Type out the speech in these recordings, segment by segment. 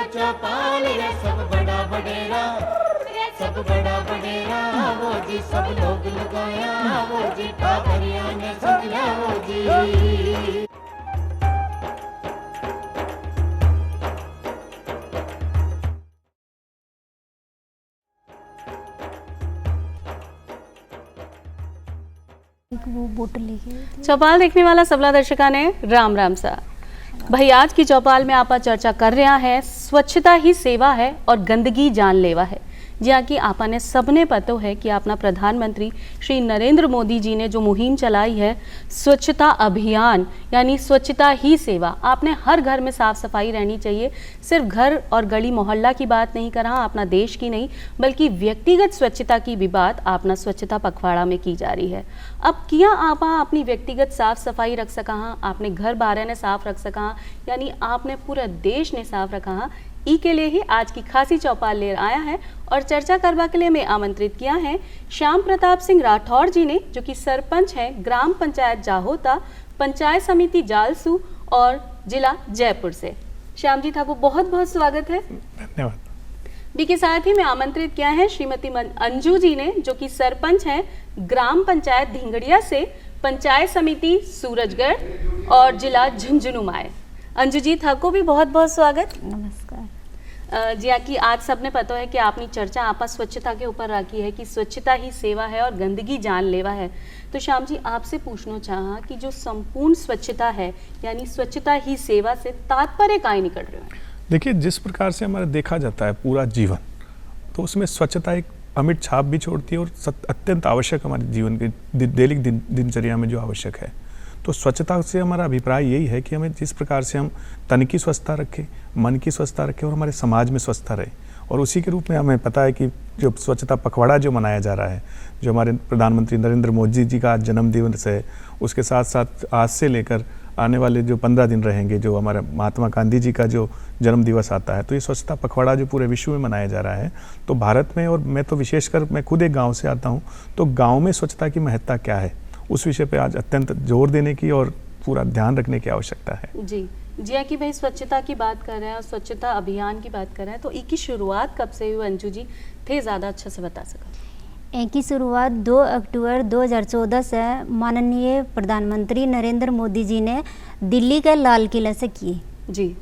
चौपाल रे सब बड़ा बडेरा, सब बड़ा बडेरा वो जी, सब लोग लगाया वो जी, टाबरिया ने समझा वो जी। वो बोतल लेके चौपाल देखने वाला सबला दर्शका ने राम राम सा भाई। आज की चौपाल में आपा चर्चा कर रहा है स्वच्छता ही सेवा है और गंदगी जानलेवा है। ज्यां कि आपा ने सबने पतो है कि अपना प्रधानमंत्री श्री नरेंद्र मोदी जी ने जो मुहिम चलाई है स्वच्छता अभियान यानी स्वच्छता ही सेवा। आपने हर घर में साफ सफाई रहनी चाहिए। सिर्फ घर और गली मोहल्ला की बात नहीं कर रहा, अपना देश की नहीं बल्कि व्यक्तिगत स्वच्छता की भी बात अपना स्वच्छता पखवाड़ा में की जा रही है। अब किया आपा अपनी व्यक्तिगत साफ सफाई रख सका, आपने घर बारह ने साफ रख सका, यानी आपने पूरा देश ने साफ रखा। ई के लिए ही आज की खासी चौपाल ले आया है और चर्चा करवा के लिए मैं आमंत्रित किया है श्याम प्रताप सिंह राठौर जी ने, जो कि सरपंच हैं ग्राम पंचायत जाहोता, पंचायत समिति जालसू और जिला जयपुर से। श्याम जी था को बहुत बहुत स्वागत है। धन्यवाद। बी के साथ ही मैं आमंत्रित किया है श्रीमती अंजू जी ने, जो कि सरपंच हैं ग्राम पंचायत धिंगड़िया से, पंचायत समिति सूरजगढ़ और जिला झुंझुनू। अंजू जी था को भी बहुत बहुत स्वागत। नमस्कार। जिया कि आज सबने पता है कि आपने चर्चा आपा स्वच्छता के ऊपर रखी है कि स्वच्छता ही सेवा है और गंदगी जानलेवा है। तो श्याम जी आपसे पूछना चाहा कि जो संपूर्ण स्वच्छता है यानी स्वच्छता ही सेवा से तात्पर्य काय निकल रहे हैं? देखिए, जिस प्रकार से हमारा देखा जाता है पूरा जीवन, तो उसमें स्वच्छता एक अमिट छाप भी छोड़ती है और अत्यंत आवश्यक हमारे जीवन के दैनिक दिनचर्या में जो आवश्यक है। तो स्वच्छता से हमारा अभिप्राय यही है कि हमें जिस प्रकार से हम तन की स्वच्छता रखें, मन की स्वच्छता रखें और हमारे समाज में स्वच्छता रहे। और उसी के रूप में हमें पता है कि जो स्वच्छता पखवाड़ा जो मनाया जा रहा है, जो हमारे प्रधानमंत्री नरेंद्र मोदी जी का आज जन्मदिवस है, उसके साथ साथ आज से लेकर आने वाले जो 15 दिन रहेंगे, जो हमारा महात्मा गांधी जी का जो जन्म दिवस आता है, तो ये स्वच्छता पखवाड़ा जो पूरे विश्व में मनाया जा रहा है। तो भारत में, और मैं तो विशेषकर मैं खुद एक गाँव से आता हूँ, तो गाँव में स्वच्छता की महत्ता क्या है उस विषय पे आज अत्यंत जोर देने की और पूरा ध्यान रखने की आवश्यकता है। जी जिया कि भाई स्वच्छता की बात कर रहे हैं और स्वच्छता अभियान की बात कर रहे हैं, तो इसकी शुरुआत कब से हुई अंजू जी? थे ज़्यादा अच्छा से बता सका। एक की शुरुआत 2 अक्टूबर 2014 से माननीय प्रधानमंत्री नरेंद्र मोदी जी ने दिल्ली के लाल किले से की। जी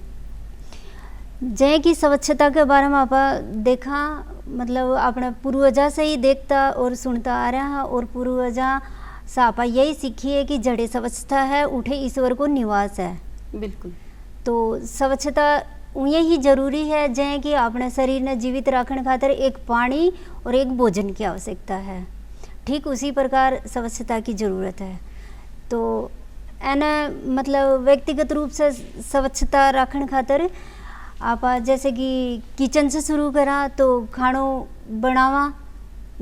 जय की स्वच्छता के बारे में आप देखा, मतलब अपने पूर्वजा से ही देखता और सुनता आ रहा है, और पूर्वजा सापा यही सीखी है कि जड़े स्वच्छता है उठे ईश्वर को निवास है। बिल्कुल। तो स्वच्छता उन्हें ही जरूरी है जै कि अपने शरीर ने जीवित रखने खातिर एक पानी और एक भोजन की आवश्यकता है। ठीक उसी प्रकार स्वच्छता की ज़रूरत है। तो एना मतलब व्यक्तिगत रूप से स्वच्छता रखने खातिर आप जैसे कि किचन से शुरू करा, तो खानो बनावा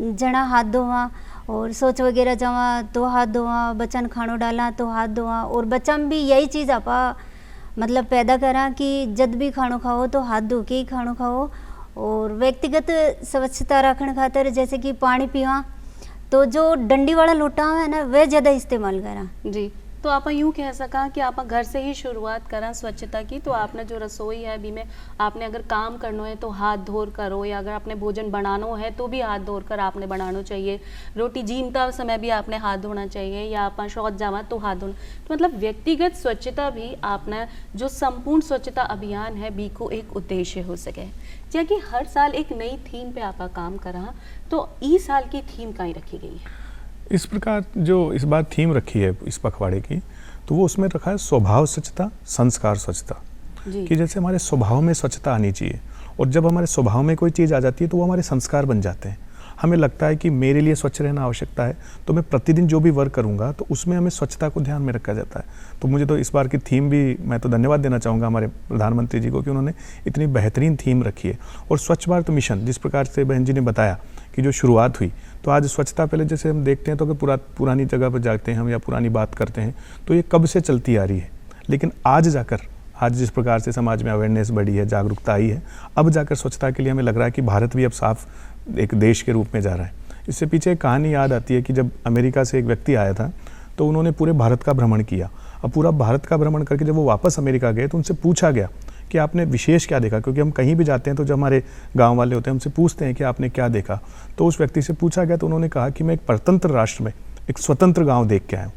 जना हाथ धोवा, और शौच वगैरह जावा तो हाथ धोवा, बच्चन खानो डाला तो हाथ धोवा, और बच्चा में भी यही चीज़ आपा मतलब पैदा करा कि जब भी खानो खाओ तो हाथ धो के ही खानो खाओ। और व्यक्तिगत स्वच्छता रखने खातिर जैसे कि पानी पीवा, तो जो डंडी वाला लोटा है ना वह ज़्यादा इस्तेमाल करा। जी, तो आप यूँ कह सका कि आप घर से ही शुरुआत करा स्वच्छता की। तो आपने जो रसोई है अभी में आपने अगर काम करना है तो हाथ धोर करो, या अगर आपने भोजन बनाना है तो भी हाथ धोर कर आपने बनाना चाहिए। रोटी जीनता समय भी आपने हाथ धोना चाहिए, या आप शौच जावा तो हाथ धोना। तो मतलब व्यक्तिगत स्वच्छता भी आपने जो संपूर्ण स्वच्छता अभियान है बी को एक उद्देश्य हो सके। जैसे कि हर साल एक नई थीम पे आप काम करा, तो इस साल की थीम कहीं रखी गई है? इस प्रकार जो इस बार थीम रखी है इस पखवाड़े की, तो वो उसमें रखा है स्वभाव स्वच्छता, संस्कार स्वच्छता। कि जैसे हमारे स्वभाव में स्वच्छता आनी चाहिए, और जब हमारे स्वभाव में कोई चीज़ आ जाती है तो वो हमारे संस्कार बन जाते हैं। हमें लगता है कि मेरे लिए स्वच्छ रहना आवश्यकता है, तो मैं प्रतिदिन जो भी वर्क करूँगा तो उसमें हमें स्वच्छता को ध्यान में रखा जाता है। तो मुझे तो इस बार की थीम भी, मैं तो धन्यवाद देना चाहूँगा हमारे प्रधानमंत्री जी को कि उन्होंने इतनी बेहतरीन थीम रखी है। और स्वच्छ भारत मिशन जिस प्रकार से बहन जी ने बताया कि जो शुरुआत हुई, तो आज स्वच्छता पहले जैसे हम देखते हैं तो कि पुरानी जगह पर जाते हैं हम या पुरानी बात करते हैं, तो ये कब से चलती आ रही है, लेकिन आज जाकर आज जिस प्रकार से समाज में अवेयरनेस बढ़ी है, जागरूकता आई है, अब जाकर स्वच्छता के लिए हमें लग रहा है कि भारत भी अब साफ एक देश के रूप में जा रहा है। इससे पीछे एक कहानी याद आती है कि जब अमेरिका से एक व्यक्ति आया था तो उन्होंने पूरे भारत का भ्रमण किया। अब पूरा भारत का भ्रमण करके जब वो वापस अमेरिका गए तो उनसे पूछा गया कि आपने विशेष क्या देखा, क्योंकि हम कहीं भी जाते हैं तो जो हमारे गांव वाले होते हैं हमसे पूछते हैं कि आपने क्या देखा। तो उस व्यक्ति से पूछा गया तो उन्होंने कहा कि मैं एक परतंत्र राष्ट्र में एक स्वतंत्र गाँव देख के आया हूँ,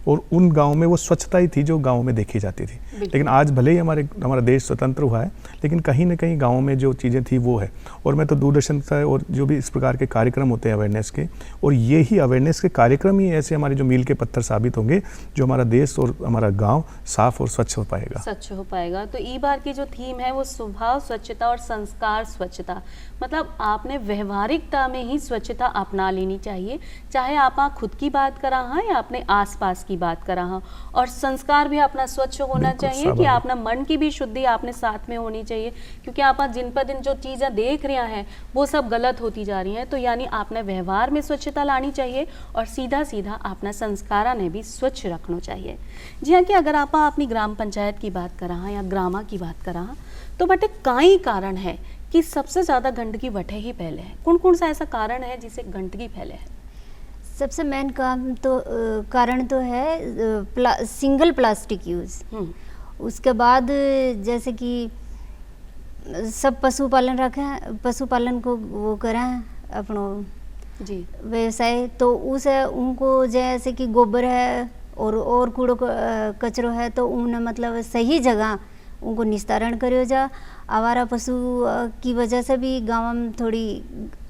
और उन गाँव में वो स्वच्छता ही थी जो गाँव में देखी जाती थी। लेकिन आज भले ही हमारा देश स्वतंत्र हुआ है, लेकिन कहीं ना कहीं गाँव में जो चीज़ें थी वो है। और मैं तो दूरदर्शन से और जो भी इस प्रकार के कार्यक्रम होते हैं अवेयरनेस के, और ये ही अवेयरनेस के कार्यक्रम ही ऐसे हमारे जो मील के पत्थर साबित होंगे जो हमारा देश और हमारा गाँव साफ और स्वच्छ हो पाएगा। स्वच्छ हो पाएगा। तो ई बार की जो थीम है वो स्वभाव स्वच्छता और संस्कार स्वच्छता, मतलब आपने व्यवहारिकता में ही स्वच्छता अपना लेनी चाहिए, चाहे आप खुद की बात करा हाँ या अपने आसपास की बात करा हाँ। और संस्कार भी अपना स्वच्छ होना चाहिए कि अपना मन की भी शुद्धि आपने साथ में होनी चाहिए, क्योंकि आप दिन पर दिन जो चीज़ें देख रहे हैं वो सब गलत होती जा रही हैं। तो यानी आपने व्यवहार में स्वच्छता लानी चाहिए और सीधा सीधा अपना संस्कारा ने भी स्वच्छ रखना चाहिए। जी हाँ, कि अगर आप अपनी ग्राम पंचायत की बात करा हाँ या ग्रामा की बात करा हाँ, तो बटे कई कारण है कि सबसे ज़्यादा गंदगी वठे ही फैले है। कौन कौन सा ऐसा कारण है जिससे गंदगी फैले है? सबसे मेन कारण तो है सिंगल प्लास्टिक यूज़। उसके बाद जैसे कि सब पशुपालन को वो करें अपनो जी व्यवसाय, तो उसे उनको जैसे कि गोबर है और कूड़ो कचरो है तो उन्हें मतलब सही जगह उनको निस्तारण करो जा। आवारा पशु की वजह से भी गाँव में थोड़ी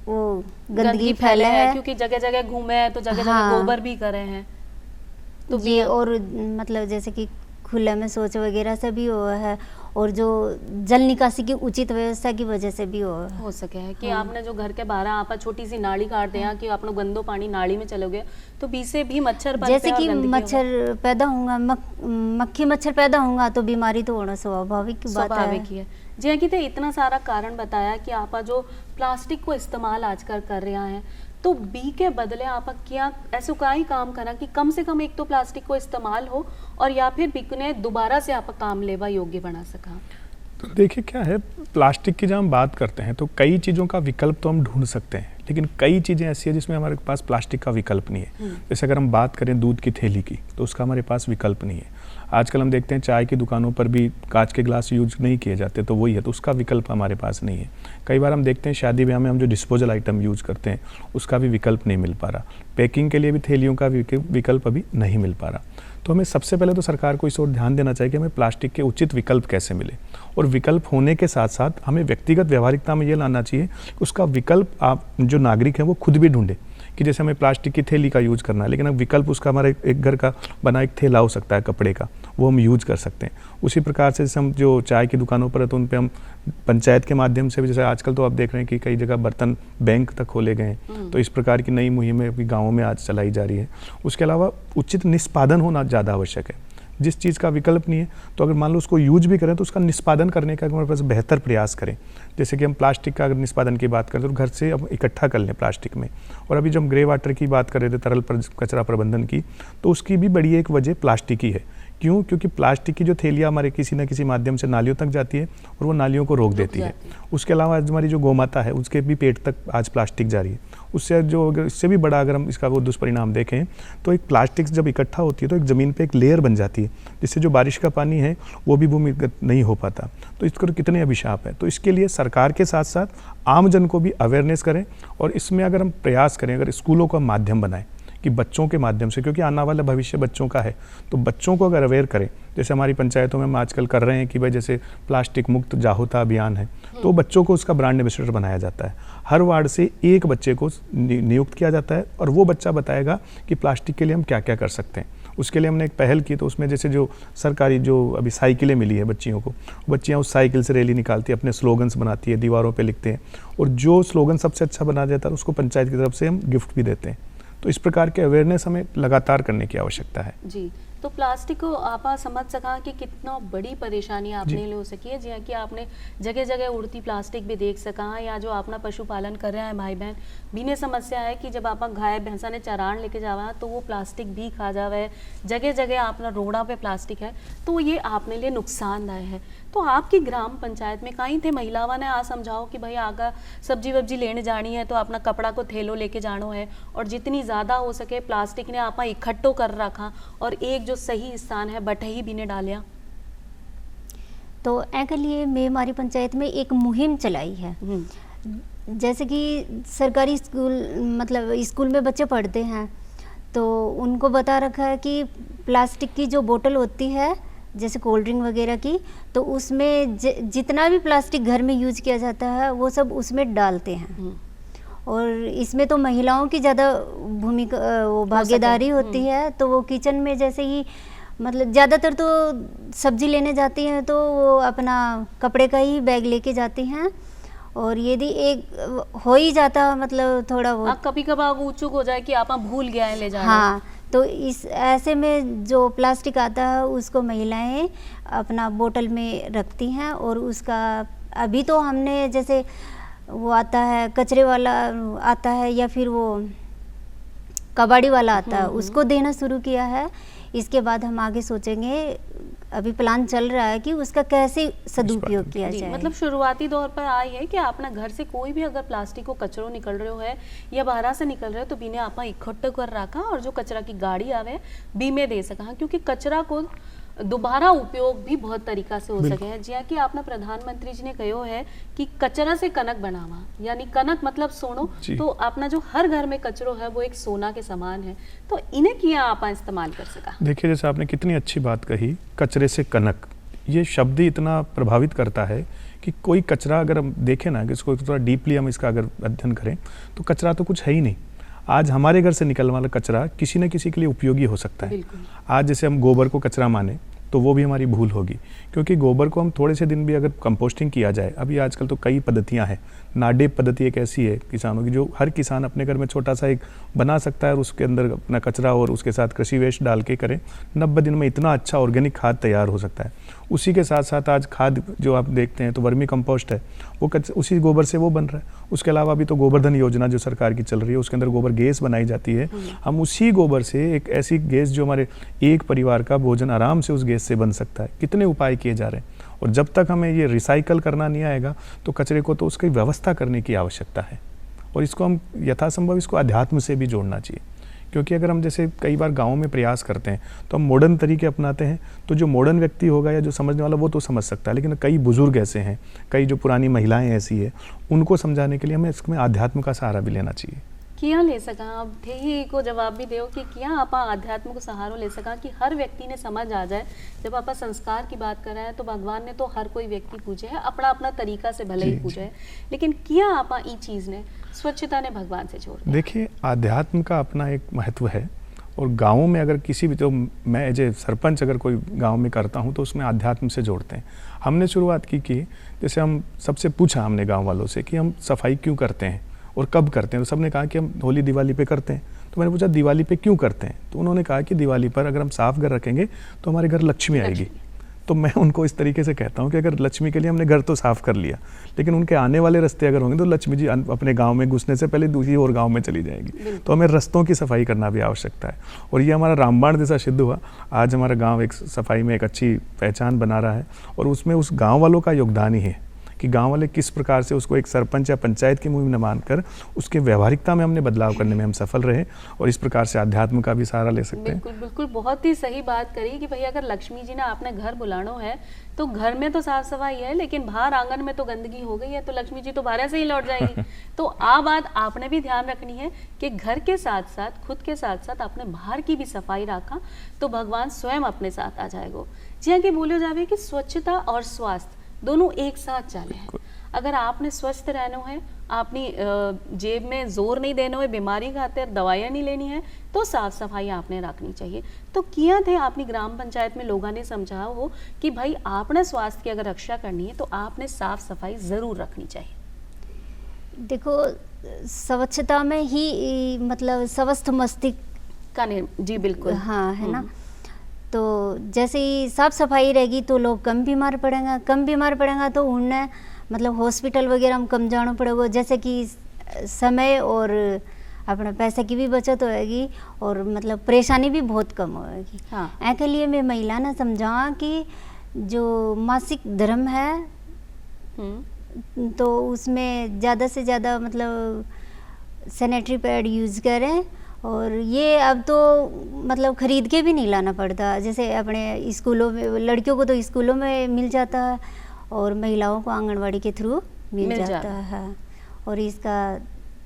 वो गंदगी फैले है, क्योंकि जगह जगह घूमे हैं तो जगह जगह हाँ, गोबर भी करे हैं तो जी। और मतलब जैसे कि खुले में शौच वगैरह से भी हुआ है, और जो जल निकासी की उचित व्यवस्था की वजह से भी हो सके है कि आपने जो घर के बाहर आप छोटी सी नाली काट दिया कि आपने गंदो पानी नाली में चलो गया तो बीच से भी मच्छर जैसे कि मच्छर पैदा होगा, मक्खी मच्छर पैदा होगा तो बीमारी तो होना स्वाभाविक बात है। जी कि इतना सारा कारण बताया कि आप जो प्लास्टिक को इस्तेमाल आजकल कर रहे हैं, तो बी के बदले आप क्या ऐसे कई काम करा कि कम से कम एक तो प्लास्टिक को इस्तेमाल हो और या फिर बिकने दोबारा से आप काम लेवा योग्य बना सका। तो देखिए क्या है, प्लास्टिक की जब हम बात करते हैं तो कई चीज़ों का विकल्प तो हम ढूंढ सकते हैं, लेकिन कई चीज़ें ऐसी है जिसमें हमारे पास प्लास्टिक का विकल्प नहीं है। जैसे अगर हम बात करें दूध की थैली की तो उसका हमारे पास विकल्प नहीं है। आजकल हम देखते हैं चाय की दुकानों पर भी कांच के ग्लास यूज नहीं किए जाते, तो वही है, तो उसका विकल्प हमारे पास नहीं है। कई बार हम देखते हैं शादी ब्याह में हम जो डिस्पोजल आइटम यूज करते हैं उसका भी विकल्प नहीं मिल पा रहा। पैकिंग के लिए भी थैलियों का विकल्प अभी नहीं मिल पा रहा। तो हमें सबसे पहले तो सरकार को इस ओर ध्यान देना चाहिए कि हमें प्लास्टिक के उचित विकल्प कैसे मिले, और विकल्प होने के साथ साथ हमें व्यक्तिगत व्यवहारिकता में ये लाना चाहिए कि उसका विकल्प आप जो नागरिक हैं वो खुद भी ढूंढें। कि जैसे हमें प्लास्टिक की थैली का यूज करना है, लेकिन अब विकल्प उसका हमारा एक घर का बना एक थैला हो सकता है कपड़े का, वो हम यूज कर सकते हैं। उसी प्रकार से जैसे हम जो चाय की दुकानों पर है तो उन पे हम पंचायत के माध्यम से भी, जैसे आजकल तो आप देख रहे हैं कि कई जगह बर्तन बैंक तक खोले गए हैं, तो इस प्रकार की नई मुहिमें अभी गाँवों में आज चलाई जा रही है। उसके अलावा उचित निष्पादन होना ज़्यादा आवश्यक है। जिस चीज़ का विकल्प नहीं है तो अगर मान लो उसको यूज भी करें तो उसका निष्पादन करने का हमारे पास बेहतर प्रयास करें। जैसे कि हम प्लास्टिक का अगर निष्पादन की बात करें तो घर से अब इकट्ठा कर लें प्लास्टिक में। और अभी जब हम ग्रे वाटर की बात कर रहे थे, तरल कचरा प्रबंधन की, तो उसकी भी बड़ी एक वजह प्लास्टिक ही है। क्यों? क्योंकि प्लास्टिक की जो थैलियाँ हमारे किसी न किसी माध्यम से नालियों तक जाती है और वो नालियों को रोक देती है। उसके अलावा आज हमारी जो गौमाता है उसके भी पेट तक आज प्लास्टिक जा रही है। उससे जो अगर इससे भी बड़ा अगर हम इसका वो दुष्परिणाम देखें तो एक प्लास्टिक जब इकट्ठा होती है तो एक ज़मीन पे एक लेयर बन जाती है, जिससे जो बारिश का पानी है वो भी भूमिगत नहीं हो पाता। तो इसको कितने अभिशाप है। तो इसके लिए सरकार के साथ साथ आम जन को भी अवेयरनेस करें, और इसमें अगर हम प्रयास करें, अगर स्कूलों का माध्यम बनाएं कि बच्चों के माध्यम से, क्योंकि आने वाला भविष्य बच्चों का है, तो बच्चों को अगर अवेयर करें, जैसे हमारी पंचायतों में हम आजकल कर रहे हैं कि भाई जैसे प्लास्टिक मुक्त जागरूकता अभियान है, तो बच्चों को उसका ब्रांड एम्बेसडर बनाया जाता है। हर वार्ड से एक बच्चे को नियुक्त किया जाता है और वो बच्चा बताएगा कि प्लास्टिक के लिए हम क्या क्या कर सकते हैं। उसके लिए हमने एक पहल की, तो उसमें जैसे जो सरकारी जो अभी साइकिलें मिली है बच्चियों को, बच्चियाँ उस साइकिल से रैली निकालती है, अपने स्लोगन्स बनाती है, दीवारों पे लिखते हैं, और जो स्लोगन सबसे अच्छा बना देता है उसको पंचायत की तरफ से हम गिफ्ट भी देते हैं। तो इस प्रकार के अवेयरनेस हमें लगातार करने की आवश्यकता है। जी, तो प्लास्टिक को आप समझ सका कि कितना बड़ी परेशानी आपने लिए हो सकी है। जी कि आपने जगह जगह उड़ती प्लास्टिक भी देख सका है, या जो अपना पशुपालन कर रहे हैं भाई बहन भी ने समस्या है कि जब आप गाय भैंसा ने चरान लेके जावा तो वो प्लास्टिक भी खा जावे। जगह जगह अपना रोड़ा पे प्लास्टिक है, तो ये आपने लिए नुकसानदायक है। तो आपकी ग्राम पंचायत में कहीं थे महिलाओं ने आ समझाओ कि भाई आगा सब्जी वब्जी लेने जानी है तो अपना कपड़ा को थैलो लेके जानो है, और जितनी ज़्यादा हो सके प्लास्टिक ने आप इकट्ठो कर रखा और एक जो सही स्थान है बटही भी ने डालिया। तो ऐके लिए मैं हमारी पंचायत में एक मुहिम चलाई है। जैसे कि सरकारी स्कूल, मतलब स्कूल में बच्चे पढ़ते हैं, तो उनको बता रखा है कि प्लास्टिक की जो बोतल होती है, जैसे कोल्ड ड्रिंक वगैरह की, तो उसमें जितना भी प्लास्टिक घर में यूज किया जाता है वो सब उसमें डालते हैं। और इसमें तो महिलाओं की ज़्यादा भूमिका, वो भागीदारी होती है। तो वो किचन में जैसे ही, मतलब ज़्यादातर तो सब्जी लेने जाती हैं तो वो अपना कपड़े का ही बैग लेके जाती हैं। और यदि एक हो ही जाता, मतलब थोड़ा बहुत कभी कभार ऊचुक हो जाए कि आप भूल गया है ले जाना, हाँ, तो इस ऐसे में जो प्लास्टिक आता है उसको महिलाएं अपना बोतल में रखती हैं। और उसका अभी तो हमने जैसे वो आता है कचरे वाला आता है, या फिर वो कबाड़ी वाला आता है, उसको देना शुरू किया है। इसके बाद हम आगे सोचेंगे, अभी प्लान चल रहा है कि उसका कैसे सदुपयोग किया जाए। मतलब शुरुआती दौर पर आई है कि आपने घर से कोई भी अगर प्लास्टिक को कचरो निकल रहे हो है या बाहर से निकल रहे हो तो बीने आप इकट्ठा कर रखा और जो कचरा की गाड़ी आवे बी में दे सका, क्योंकि कचरा को दोबारा उपयोग भी बहुत तरीका से हो सके है। जिया कि आपने प्रधानमंत्री जी ने कहो है कि कचरा से कनक बनावा, यानी कनक मतलब सोनो, तो अपना जो हर घर में कचरो है वो एक सोना के समान है। तो इन्हें किया आप इस्तेमाल कर सका। देखिए, जैसे आपने कितनी अच्छी बात कही, कचरे से कनक, ये शब्द ही इतना प्रभावित करता है कि कोई कचरा अगर हम देखें ना, कि इसको थोड़ा डीपली हम इसका अगर अध्ययन करें तो कचरा तो कुछ है ही नहीं। आज हमारे घर से निकलने वाला कचरा किसी न किसी के लिए उपयोगी हो सकता है। आज जैसे हम गोबर को कचरा माने तो वो भी हमारी भूल होगी, क्योंकि गोबर को हम थोड़े से दिन भी अगर कंपोस्टिंग किया जाए, अभी आजकल तो कई पद्धतियां हैं। नाडेप पद्धति एक ऐसी है किसानों की, जो हर किसान अपने घर में छोटा सा एक बना सकता है और उसके अंदर अपना कचरा और उसके साथ कृषि वेस्ट डाल के करें। 90 दिन में इतना अच्छा ऑर्गेनिक खाद तैयार हो सकता है। उसी के साथ साथ आज खाद जो आप देखते हैं तो वर्मी कंपोस्ट है, वो उसी गोबर से वो बन रहा है। उसके अलावा अभी तो गोवर्धन योजना जो सरकार की चल रही है, उसके अंदर गोबर गैस बनाई जाती है। हम उसी गोबर से एक ऐसी गैस जो हमारे एक परिवार का भोजन आराम से उस गैस से बन सकता है। कितने उपाय किए जा रहे हैं। और जब तक हमें ये रिसाइकल करना नहीं आएगा तो कचरे को तो उसकी व्यवस्था करने की आवश्यकता है। और इसको हम यथासंभव इसको अध्यात्म से भी जोड़ना चाहिए, क्योंकि अगर हम जैसे कई बार गाँव में प्रयास करते हैं तो हम मॉडर्न तरीके अपनाते हैं, तो जो मॉडर्न व्यक्ति होगा या जो समझने वाला वो तो समझ सकता है, लेकिन कई बुजुर्ग ऐसे हैं, कई जो पुरानी महिलाएं ऐसी है, उनको समझाने के लिए हमें इसमें अध्यात्म का सहारा भी लेना चाहिए। किया ले सका आप थे ही को जवाब भी दो कि किया आप आध्यात्म को सहारा ले सका कि हर व्यक्ति ने समझ आ जाए। जब आप संस्कार की बात कर रहे हैं तो भगवान ने तो हर कोई व्यक्ति पूछे है अपना अपना तरीका से भले ही पूछे है, लेकिन किया आप ई चीज ने स्वच्छता ने भगवान से जोड़। देखिए, आध्यात्म का अपना एक महत्व है। और गाँव में अगर किसी भी, तो मैं एज ए सरपंच अगर कोई गाँव में करता हूँ तो उसमें आध्यात्म से जोड़ते हैं। हमने शुरुआत की जैसे हम सबसे पूछा हमने गाँव वालों से कि हम सफाई क्यों करते हैं और कब करते हैं, तो सबने कहा कि हम होली दिवाली पे करते हैं। तो मैंने पूछा दिवाली पे क्यों करते हैं, तो उन्होंने कहा कि दिवाली पर अगर हम साफ घर रखेंगे तो हमारे घर लक्ष्मी आएगी। तो मैं उनको इस तरीके से कहता हूँ कि अगर लक्ष्मी के लिए हमने घर तो साफ कर लिया, लेकिन उनके आने वाले रास्ते अगर होंगे तो लक्ष्मी जी अपने गांव में घुसने से पहले दूसरी और गांव में चली जाएगी। तो हमें रास्तों की सफाई करना भी आवश्यकता है। और ये हमारा रामबाण जैसा सिद्ध हुआ। आज हमारा गाँव एक सफाई में एक अच्छी पहचान बना रहा है, और उसमें उस गाँव वालों का योगदान ही है कि गांव वाले किस प्रकार से उसको एक सरपंच या पंचायत की मुहिम न मानकर उसके व्यवहारिकता में हमने बदलाव करने में हम सफल रहे, और इस प्रकार से आध्यात्म का भी सहारा ले सकते हैं। बिल्कुल बिल्कुल, बहुत ही सही बात करी कि भैया अगर लक्ष्मी जी ने आपने घर बुलानो है तो घर में तो साफ सफाई है, लेकिन बाहर आंगन में तो गंदगी हो गई है तो लक्ष्मी जी तो बाहर से ही लौट जाएगी। तो आ बात आपने भी ध्यान रखनी है कि घर के साथ साथ खुद के साथ साथ आपने बाहर की भी सफाई रखा तो भगवान स्वयं अपने साथ आ जाएगा। जी कि बोलो जावे कि स्वच्छता और स्वास्थ्य दोनों एक साथ चले हैं। अगर आपने स्वस्थ रहना है, आपने जेब में जोर नहीं देना है, बीमारी खातिर दवाइयाँ नहीं लेनी है, तो साफ सफाई आपने रखनी चाहिए। तो किया थे अपनी ग्राम पंचायत में लोगों ने समझा हो कि भाई आपने स्वास्थ्य की अगर रक्षा करनी है तो आपने साफ सफाई जरूर रखनी चाहिए। देखो, स्वच्छता में ही मतलब स्वस्थ मस्तिष्क का जी बिल्कुल, हाँ, है ना। तो जैसे ही साफ सफाई रहेगी तो लोग कम बीमार पड़ेगा तो उन्हें मतलब हॉस्पिटल वगैरह में कम जाना पड़ेगा। जैसे कि समय और अपने पैसे की भी बचत होएगी और मतलब परेशानी भी बहुत कम होएगी। हाँ। ऐके लिए मैं महिला ने समझा कि जो मासिक धर्म है तो उसमें ज़्यादा से ज़्यादा मतलब सैनिटरी पैड यूज़ करें और ये अब तो मतलब खरीद के भी नहीं लाना पड़ता, जैसे अपने स्कूलों में लड़कियों को तो स्कूलों में मिल जाता है और महिलाओं को आंगनवाड़ी के थ्रू मिल जाता है। और इसका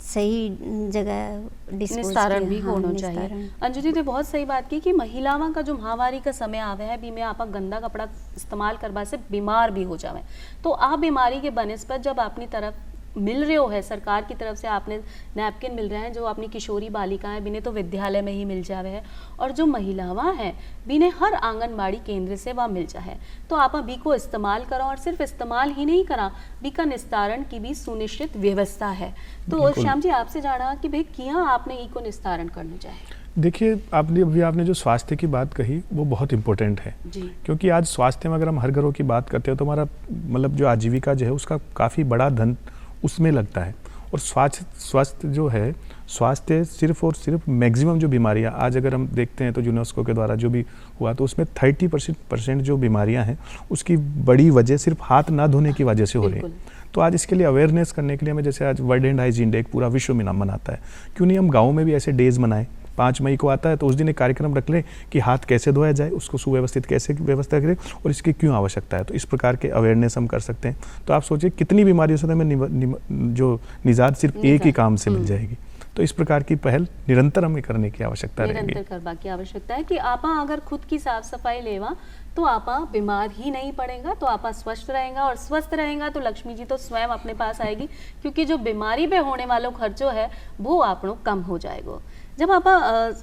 सही जगह निस्तारण भी होना चाहिए। अंजू जी ने बहुत सही बात की कि महिलावां का जो महामारी का समय आवे है भी में आप गंदा कपड़ा इस्तेमाल करवा से बीमार भी हो जावे, तो आ बीमारी के बनिस्पत जब अपनी तरफ मिल रहे हो है सरकार की तरफ से आपने नैपकिन मिल रहे हैं जो अपनी किशोरी बालिकाएं बिने तो विद्यालय में ही मिल जावे है, और जो महिलावां हैं बिने हर आंगनबाड़ी केंद्र से वह मिल जाए, तो आप बी को इस्तेमाल करो और सिर्फ इस्तेमाल ही नहीं करा बी का निस्तारण की भी सुनिश्चित व्यवस्था है। तो श्याम जी आपसे जाना कि भाई किया आपने ई को निस्तारण करना चाहे। देखिए आपने जो स्वास्थ्य की बात कही वो बहुत इम्पोर्टेंट है जी। क्योंकि आज स्वास्थ्य में अगर हम हर घरों की बात करते हैं तो हमारा मतलब जो आजीविका जो है उसका काफ़ी बड़ा धन उसमें लगता है। और स्वास्थ्य जो है, स्वास्थ्य सिर्फ और सिर्फ मैक्सिमम जो बीमारियां आज अगर हम देखते हैं तो यूनेस्को के द्वारा जो भी हुआ तो उसमें 30% जो बीमारियां हैं उसकी बड़ी वजह सिर्फ हाथ ना धोने की वजह से हो रही है। तो आज इसके लिए अवेयरनेस करने के लिए हमें, जैसे आज वर्ल्ड हैंड हाइजीन डे पूरा विश्व में मनाता है, क्यों नहीं हम गाँव में भी ऐसे डेज मनाएं। 5 मई को आता है तो उस दिन एक कार्यक्रम रख लें कि हाथ कैसे धोया जाए, उसको सुव्यवस्थित कैसे व्यवस्था करें और इसकी क्यों आवश्यकता है। तो इस प्रकार के अवेयरनेस हम कर सकते हैं। तो आप सोचिए कितनी बीमारियों से हमें जो निजात सिर्फ एक ही काम से मिल जाएगी। तो इस प्रकार की पहल निरंतर हमें करने की आवश्यकता रहेगी। निरंतर करवा की आवश्यकता है कि आपा अगर खुद की साफ सफाई लेवा तो आपा बीमार ही नहीं पड़ेगा, तो आपा स्वस्थ रहेगा, और स्वस्थ रहेगा तो लक्ष्मी जी तो स्वयं अपने पास आएगी, क्योंकि जो बीमारी पे होने वालों खर्चो है वो आपनो कम हो जाएगा। जब आप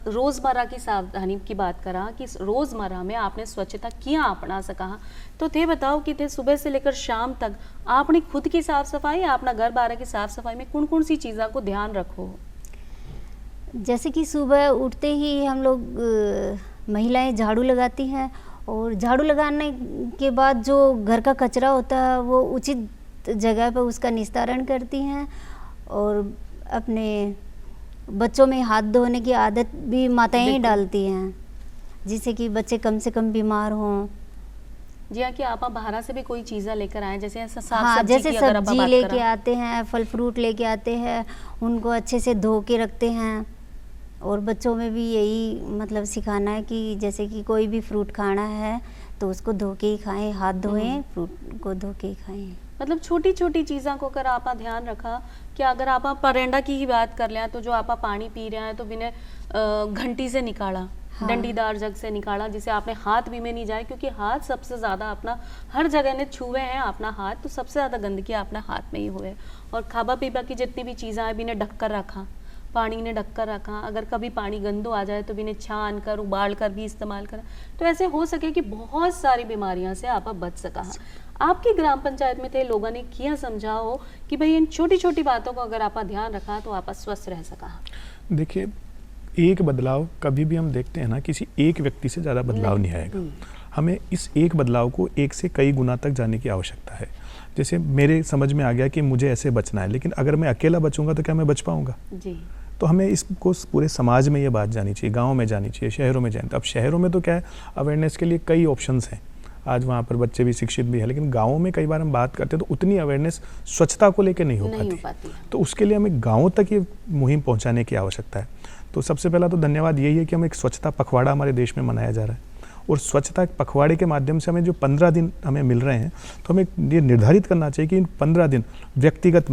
रोज़मर्रा की सावधानी की बात करा कि रोज़मर्रा में आपने स्वच्छता किया अपना सका, तो थे बताओ कि थे सुबह से लेकर शाम तक आपने खुद की साफ सफाई, अपना घर बार की साफ सफाई में कौन कौन सी चीज़ों को ध्यान रखो? जैसे कि सुबह उठते ही हम लोग महिलाएं झाड़ू लगाती हैं, और झाड़ू लगाने के बाद जो घर का कचरा होता है वो उचित जगह पर उसका निस्तारण करती हैं, और अपने बच्चों में हाथ धोने की आदत भी माताएं ही डालती हैं, जिससे कि बच्चे कम से कम बीमार हों। जी हाँ, कि आप बाहर से भी कोई चीज़ें लेकर आए, जैसे जैसे सब्जी लेके आते हैं, फल फ्रूट लेके आते हैं, उनको अच्छे से धो के रखते हैं। और बच्चों में भी यही मतलब सिखाना है कि जैसे कि कोई भी फ्रूट खाना है तो उसको धो के ही खाएं, हाथ धोएं, फ्रूट को धो के ही खाएं। मतलब छोटी छोटी चीज़ों को अगर आप ध्यान रखा कि अगर आप परेंडा की ही बात कर लें तो जो आप पानी पी रहे हैं तो बिना घंटी से निकाला, हाँ। डंडीदार जग से निकाला, जिसे आपने हाथ भी में नहीं जाए, क्योंकि हाथ सबसे ज़्यादा अपना हर जगह ने छुए हैं अपना हाथ, तो सबसे ज़्यादा गंदगी अपना हाथ में ही हुए। और खाबा पीबा की जितनी भी चीज़ें हैं बिना ढक कर रखा, पानी ने ढक कर रखा, अगर कभी पानी गंदो आ जाए तो भी इन्हें छान कर उबाल कर भी इस्तेमाल करा, तो ऐसे हो सके कि बहुत सारी बीमारियों से आप बच सका। आपकी ग्राम पंचायत में थे लोगों ने किया समझाओ कि भाई इन छोटी छोटी बातों को अगर आप ध्यान रखा तो आप स्वस्थ रह सका। देखिए, एक बदलाव कभी भी हम देखते हैं ना, किसी एक व्यक्ति से ज़्यादा बदलाव नहीं आएगा। हमें इस एक बदलाव को एक से कई गुना तक जाने की आवश्यकता है। जैसे मेरे समझ में आ गया कि मुझे ऐसे बचना है, लेकिन अगर मैं अकेला बचूंगा तो क्या मैं बच पाऊंगा? जी। तो हमें इसको पूरे समाज में ये बात जानी चाहिए, गांव में जानी चाहिए, शहरों में जानी। अब शहरों में तो क्या है, अवेयरनेस के लिए कई ऑप्शंस हैं, आज वहाँ पर बच्चे भी शिक्षित भी है, लेकिन गाँवों में कई बार हम बात करते हैं तो उतनी अवेयरनेस स्वच्छता को लेकर नहीं हो पाती। तो उसके लिए हमें गाँवों तक ये मुहिम पहुँचाने की आवश्यकता है। तो सबसे पहला तो धन्यवाद यही है कि हम एक स्वच्छता पखवाड़ा हमारे देश में मनाया जा रहा है, और स्वच्छता पखवाड़े के माध्यम से हमें जो 15 दिन हमें मिल रहे हैं, तो हमें ये निर्धारित करना चाहिए कि इन 15 दिन व्यक्तिगत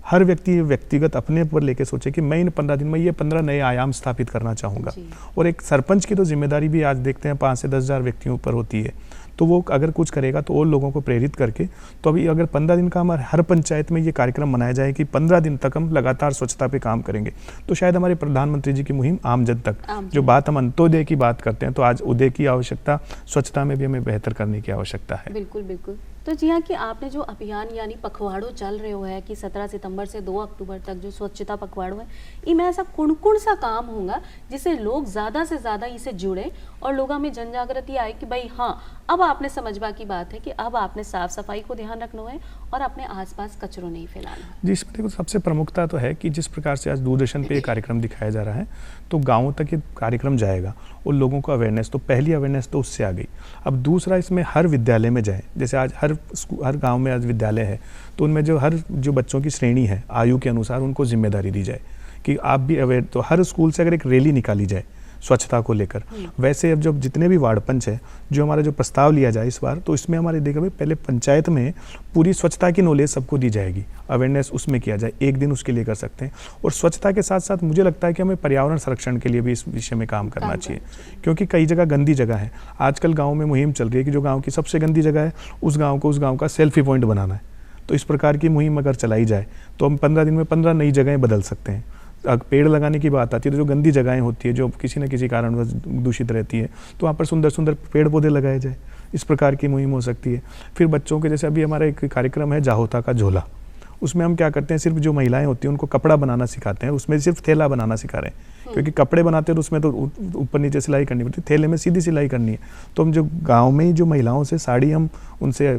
हर व्यक्ति व्यक्तिगत अपने पर लेके सोचे कि मैं इन 15 दिन में ये 15 नए आयाम स्थापित करना चाहूँगा। और एक सरपंच की तो जिम्मेदारी भी आज देखते हैं 5 से 10 हज़ार व्यक्तियों पर होती है, तो वो अगर कुछ करेगा तो और लोगों को प्रेरित करके, तो अभी अगर 15 दिन का हमारे हर पंचायत में ये कार्यक्रम मनाया जाए कि 15 दिन तक हम लगातार स्वच्छता पे काम करेंगे, तो शायद हमारे प्रधानमंत्री जी की मुहिम आम जन तक, जो बात हम अंत्योदय की बात करते हैं, तो आज उदय की आवश्यकता, स्वच्छता में भी हमें बेहतर करने की आवश्यकता है। बिल्कुल बिल्कुल। तो जी हाँ, कि आपने जो अभियान यानी पखवाड़ो चल रहे हो है कि 17 सितंबर से 2 अक्टूबर तक जो स्वच्छता पखवाड़ो है, इनमें ऐसा कौन सा काम होगा जिससे लोग ज़्यादा से ज़्यादा इसे जुड़े और लोगों में जन जागृति आए कि भाई हाँ, अब आपने समझवा की बात है कि अब आपने साफ सफाई को ध्यान रखना है और अपने आसपास कचरों नहीं फैलाना। जी, इसमें देखो सबसे प्रमुखता तो है कि जिस प्रकार से आज दूरदर्शन पे ये कार्यक्रम दिखाया जा रहा है, तो गाँवों तक ये कार्यक्रम जाएगा और लोगों को अवेयरनेस, तो पहली अवेयरनेस तो उससे आ गई। अब दूसरा, इसमें हर विद्यालय में जाए, जैसे आज हर गांव में आज विद्यालय है, तो उनमें जो बच्चों की श्रेणी है आयु के अनुसार उनको जिम्मेदारी दी जाए कि आप भी अवेयर, तो हर स्कूल से अगर एक रैली निकाली जाए स्वच्छता को लेकर, वैसे अब जब जितने भी वार्ड पंच है, जो हमारा जो प्रस्ताव लिया जाए इस बार, तो इसमें हमारे देखा भाई पहले पंचायत में पूरी स्वच्छता की नॉलेज सबको दी जाएगी, अवेयरनेस उसमें किया जाए, एक दिन उसके लिए कर सकते हैं। और स्वच्छता के साथ साथ मुझे लगता है कि हमें पर्यावरण संरक्षण के लिए भी इस विषय में काम करना चाहिए, क्योंकि कई जगह गंदी जगह है। आजकल गाँव में मुहिम चल रही है कि जो गाँव की सबसे गंदी जगह है उस गाँव का सेल्फी पॉइंट बनाना है। तो इस प्रकार की मुहिम अगर चलाई जाए तो हम 15 दिन में 15 नई जगहें बदल सकते हैं। अगर पेड़ लगाने की बात आती है तो जो गंदी जगहें होती है, जो किसी न किसी कारण दूषित रहती है, तो वहाँ पर सुंदर सुंदर पेड़ पौधे लगाए जाए, इस प्रकार की मुहिम हो सकती है। फिर बच्चों के जैसे अभी हमारा एक कार्यक्रम है जाहोता का झोला, उसमें हम क्या करते हैं, सिर्फ जो महिलाएं होती हैं उनको कपड़ा बनाना सिखाते हैं, उसमें सिर्फ थैला बनाना सिखा रहे हैं, क्योंकि कपड़े बनाते हैं तो उसमें तो ऊपर नीचे सिलाई करनी पड़ती है, थैले में सीधी सिलाई करनी है। तो हम जो गांव में ही जो महिलाओं से साड़ी हम उनसे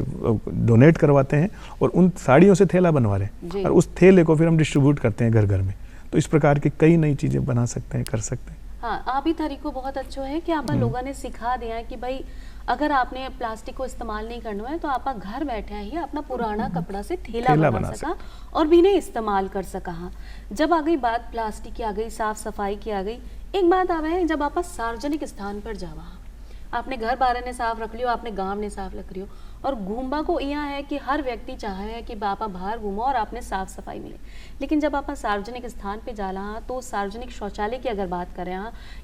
डोनेट करवाते हैं और उन साड़ियों से थैला बनवा रहे हैं, और उस थैले को फिर हम डिस्ट्रीब्यूट करते हैं घर घर में। तो इस प्रकार की कई नई चीज़ें बना सकते हैं, कर सकते हैं। हाँ, आप ही तरीको बहुत अच्छो है कि आप लोगों ने सिखा दिया है कि भाई अगर आपने प्लास्टिक को इस्तेमाल नहीं करना है तो आप घर बैठे ही अपना पुराना कपड़ा से थैला बना सका और भी नहीं इस्तेमाल कर सका। हाँ, जब आ गई बात प्लास्टिक की, आ गई साफ सफाई की, आ गई एक बात आवे है, जब आप सार्वजनिक स्थान पर जावा, आपने घर बारे ने साफ रख लियो, आपने गांव ने साफ रख लियो, और घूमबा को यहाँ है कि हर व्यक्ति चाहे है कि बापा बाहर घूमो और आपने साफ सफाई मिले। लेकिन जब आप सार्वजनिक स्थान पे जाला तो सार्वजनिक शौचालय की अगर बात करें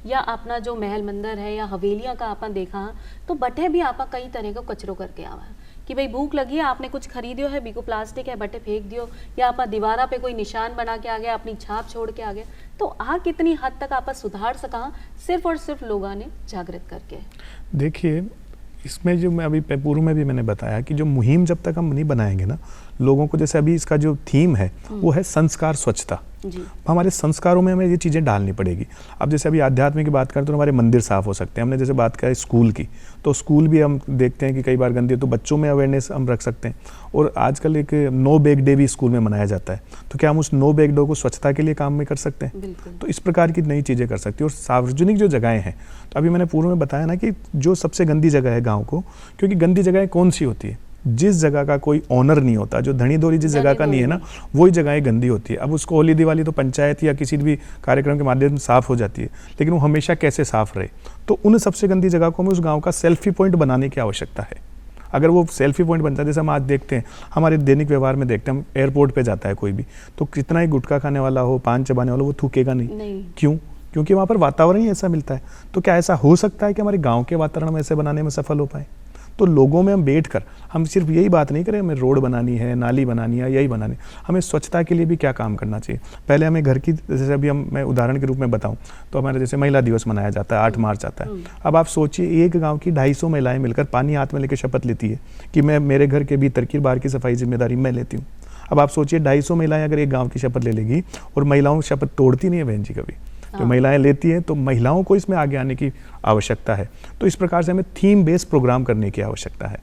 या अपना जो महल मंदिर है या हवेलियाँ का आपा देखा तो बटे भी आपा कई तरह का कचरो करके आवा कि भाई भूख लगी है, आपने कुछ खरीदियो है, बीको प्लास्टिक है, बटे फेंक दियो, या आपा दीवारा पे कोई निशान बना के आ गया, अपनी छाप छोड़ के आ गया। तो कितनी हद तक आपा सुधार सका सिर्फ और सिर्फ लोगों ने जागृत करके। देखिए, इसमें जो मैं अभी पूर्व में भी मैंने बताया कि जो मुहिम जब तक हम नहीं बनाएंगे ना लोगों को, जैसे अभी इसका जो थीम है वो है संस्कार स्वच्छता, हमारे संस्कारों में हमें ये चीज़ें डालनी पड़ेगी। अब जैसे अभी आध्यात्म की बात करें तो हमारे मंदिर साफ हो सकते हैं, हमने जैसे बात करें स्कूल की, तो स्कूल भी हम देखते हैं कि कई बार गंदी है, तो बच्चों में अवेयरनेस हम रख सकते हैं। और आजकल एक नो बैग डे भी स्कूल में मनाया जाता है, तो क्या हम उस नो बैग डे को स्वच्छता के लिए काम में कर सकते हैं? तो इस प्रकार की नई चीज़ें कर सकती है। और सार्वजनिक जो जगहें हैं, तो अभी मैंने पूर्व में बताया ना कि जो सबसे गंदी जगह है गाँव को, क्योंकि गंदी जगह कौन सी होती है, जिस जगह का कोई ऑनर नहीं होता, जो धनी धोरी जिस जगह का नहीं है ना, वही जगहें गंदी होती है। अब उसको होली दिवाली तो पंचायत या किसी भी कार्यक्रम के माध्यम से साफ हो जाती है, लेकिन वो हमेशा कैसे साफ रहे, तो उन सबसे गंदी जगह को हमें उस गांव का सेल्फी पॉइंट बनाने की आवश्यकता है। अगर वो सेल्फी पॉइंट बनता है, जैसे हम आज देखते हैं हमारे दैनिक व्यवहार में देखते हैं, हम एयरपोर्ट पे जाता है कोई भी, तो कितना ही गुटखा खाने वाला हो, पान चबाने वाला हो, वो थूकेगा नहीं। क्यों? क्योंकि वहाँ पर वातावरण ही ऐसा मिलता है। तो क्या ऐसा हो सकता है कि हमारे गाँव के वातावरण में ऐसे बनाने में सफल हो पाए? तो लोगों में हम बैठकर हम सिर्फ यही बात नहीं करें हमें रोड बनानी है, नाली बनानी है, यही बनानी, हमें स्वच्छता के लिए भी क्या काम करना चाहिए। पहले हमें घर की, जैसे अभी मैं उदाहरण के रूप में बताऊं तो हमारे जैसे महिला दिवस मनाया जाता है, 8 मार्च आता है। अब आप सोचिए एक गांव की 250 महिलाएं मिलकर पानी हाथ में लेकर शपथ लेती है कि मैं मेरे घर के भीतर की बाहर की सफाई जिम्मेदारी मैं लेती हूँ। अब आप सोचिए 250 महिलाएं अगर एक गाँव की शपथ ले लेगी, और महिलाओं की शपथ तोड़ती नहीं है बहन जी कभी, जो महिलाएं लेती हैं, तो महिलाओं को इसमें आगे आने की आवश्यकता है। तो इस प्रकार से हमें थीम बेस्ड प्रोग्राम करने की आवश्यकता है,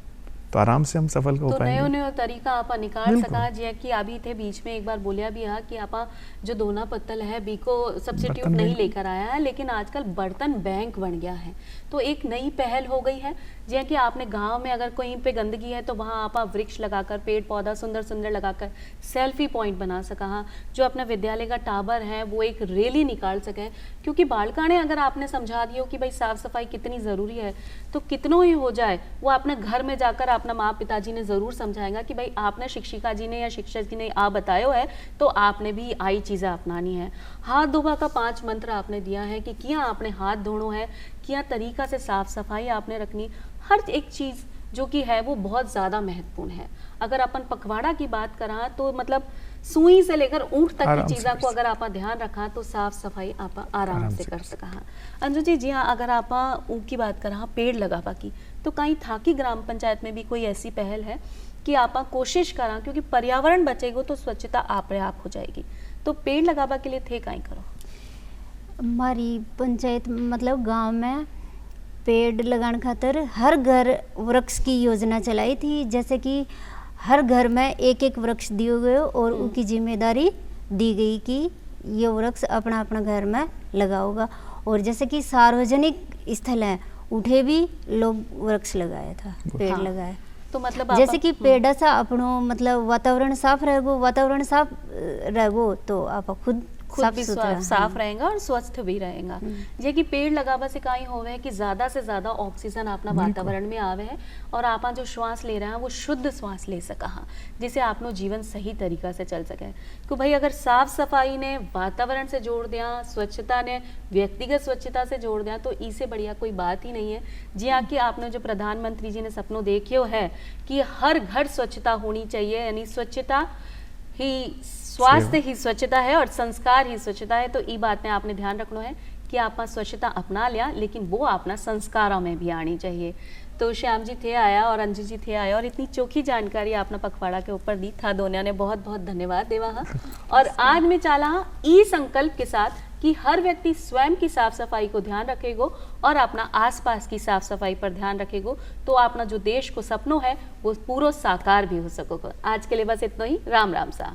तो आराम से हम सफल हो पाएंगे। तो नयो तरीका आप निकाल सका, जे कि अभी थे बीच में एक बार बोलिया भी है कि आप जो दोना पत्तल है बीको सब्सिट्यूट नहीं लेकर आया है, लेकिन आजकल बर्तन बैंक बन गया है। तो एक नई पहल हो गई है, जैसे कि आपने गांव में अगर कहीं पे गंदगी है तो वहाँ आप वृक्ष लगाकर, पेड़ पौधा सुंदर सुंदर लगाकर सेल्फी पॉइंट बना सका। हाँ, जो अपना विद्यालय का टावर है वो एक रैली निकाल सके, क्योंकि बालकाने अगर आपने समझा दियो कि भाई साफ सफाई कितनी ज़रूरी है, तो कितनों ही हो जाए वो अपने घर में जाकर अपना माँ पिताजी ने ज़रूर समझाएगा कि भाई आपने शिक्षिका जी ने या शिक्षक जी ने आप बतायो है तो आपने भी आई चीज़ें अपनानी है। हाथ धोबा का 5 मंत्र आपने दिया है कि किया आपने हाथ धोनो है, किया तरीका से साफ सफाई आपने रखनी, हर एक चीज़ जो कि है वो बहुत ज़्यादा महत्वपूर्ण है। अगर अपन पखवाड़ा की बात करा तो मतलब सुई से लेकर ऊँट तक की चीज़ों को अगर आप ध्यान रखा तो साफ सफाई आप आराम से कर सका। अंजू जी हाँ, अगर आप ऊँट की बात करा पेड़ लगावा की, तो कहीं था कि ग्राम पंचायत में भी कोई ऐसी पहल है कि आप कोशिश करा, क्योंकि पर्यावरण बचेगा तो स्वच्छता आप हो जाएगी, तो पेड़ लगावा के लिए थे कहीं करो? हमारी पंचायत मतलब गांव में पेड़ लगाने खातर हर घर वृक्ष की योजना चलाई थी, जैसे कि हर घर में एक एक वृक्ष दिए गए और उनकी जिम्मेदारी दी गई कि ये वृक्ष अपना अपना घर में लगाओगा। और जैसे कि सार्वजनिक स्थल है उठे भी लोग वृक्ष लगाया था, पेड़ लगाए। तो मतलब जैसे कि पेड़ से अपनो मतलब वातावरण साफ रहेगो, वातावरण साफ रहेगो तो आप खुद खुद साफ भी सुथरा, साफ रहेगा और स्वस्थ भी रहेगा। जे कि पेड़ लगावा से काई होवे है कि ज़्यादा से ज़्यादा ऑक्सीजन अपना वातावरण में आवे है और आप जो श्वास ले रहे हैं वो शुद्ध श्वास ले सका हाँ, जिससे आपनो जीवन सही तरीका से चल सके। तो भाई अगर साफ सफाई ने वातावरण से जोड़ दिया, स्वच्छता ने व्यक्तिगत स्वच्छता से जोड़ दिया, तो इससे बढ़िया कोई बात ही नहीं है। जी हाँ, कि आपने जो प्रधानमंत्री जी ने सपनों देखियो है कि हर घर स्वच्छता होनी चाहिए, यानी स्वच्छता ही स्वास्थ्य ही स्वच्छता है और संस्कार ही स्वच्छता है। तो ई बात में आपने ध्यान रखना है कि आप स्वच्छता अपना लिया, लेकिन वो अपना संस्कारों में भी आनी चाहिए। तो श्याम जी थे आया और अंजू जी थे आया और इतनी चोखी जानकारी आपने पखवाड़ा के ऊपर दी था, दोनों ने बहुत बहुत धन्यवाद देवा हाँ। और आज मैं चाला हाँ ई संकल्प के साथ कि हर व्यक्ति स्वयं की साफ सफाई को ध्यान रखेगो और अपना आसपास की साफ सफाई पर ध्यान रखेगो, तो अपना जो देश को सपनों है वो पूरा साकार भी हो सकोगे। आज के लिए बस इतना ही। राम राम सा।